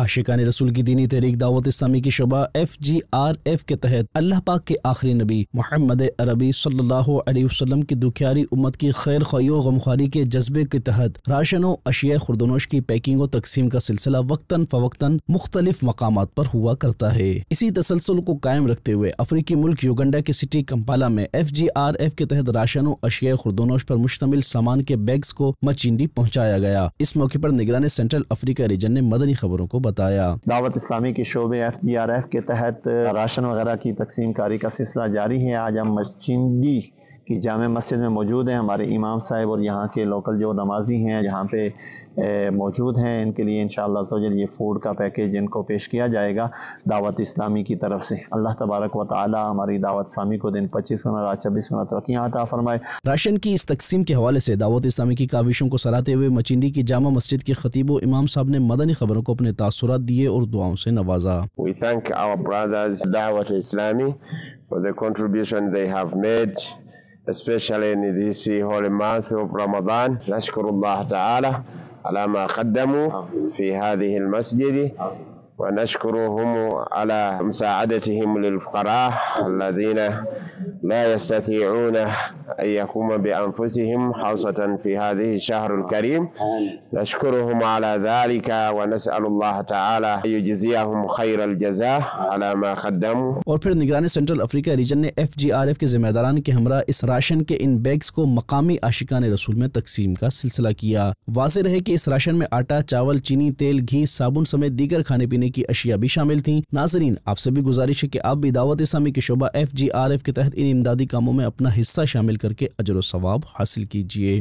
आशिकान रसूल की दीनी तहरीक दावत इस्लामी की शुबा FGRF के तहत अल्लाह पाक के आखिरी नबी मोहम्मद अरबी सल्लल्लाहु अलैहि वसल्लम की दुखियारी उम्मत की खैर ख्वाही व गमख्वारी के जज्बे के तहत राशन व अशिया खुर्दनोश की पैकिंग व तकसीम का सिलसिला वक्तन फवक्तन मुख्तलिफ मकामात पर हुआ करता है। इसी तसलसल को कायम रखते हुए अफ्रीकी मुल्क युगांडा की सिटी कंपाला में FGRF के तहत राशन व अशिया खुर्दनोश पर मुश्तमिल सामान के बैग्स को मचींदी पहुँचाया गया। इस मौके पर निगरान सेंट्रल अफ्रीका रीजन ने मदनी खबरों को बताया। दावत इस्लामी के शोबे FGRF के तहत राशन वगैरह की तकसीम कारी का सिलसिला जारी है। आज हम मचींदी की जामे मस्जिद में मौजूद हैं। हमारे इमाम साहब और यहाँ के लोकल जो नमाजी हैं यहाँ पे मौजूद हैं। इनके लिए इंशाअल्लाह अज़्ज़वजल ये फूड का पैकेज इनको पेश किया जाएगा दावत इस्लामी की तरफ से। अल्लाह तबारक व तआला हमारी दावत इस्लामी को दिन 25 गुना रात 26 गुना तरक्कियां अता फरमाए। राशन की इस तकसीम के हवाले से दावत इस्लामी की काविशों को सराहते हुए मचींदी की जामा मस्जिद के खतीब व इमाम साहब ने मदनी खबरों को अपने तासुरात दिए और दुआओं से नवाजा। We thank our brothers Dawat Islami for the contribution they have made, especially in this holy month of Ramadan. نشكر الله تعالى على ما قدموا في هذه المسجد ونشكرهم على مساعدتهم للفقراء الذين لا يستطيعون أن يقوموا بأنفسهم خاصة في هذه الشهر الكريم. نشكرهم على ذلك ونسأل الله تعالى أن يجزيهم خير الجزاء على ما قدموا। और फिर निगरान सेंट्रल अफ्रीका रीजन ने FGRF के जिम्मेदारान के हमरा इस राशन के इन बैग्स को मकामी आशिकान रसूल में तकसीम का सिलसिला किया। वाज़ेह रहे कि इस राशन में आटा, चावल, चीनी, तेल, घी, साबुन समेत दीगर खाने पीने की अशिया भी शामिल थी। नाजरीन, आपसे भी गुजारिश है कि आप भी दावत इस्लामी की शोबा FGRF के तहत इन इमदादी कामों में अपना हिस्सा शामिल करके अजर व सवाब हासिल कीजिए।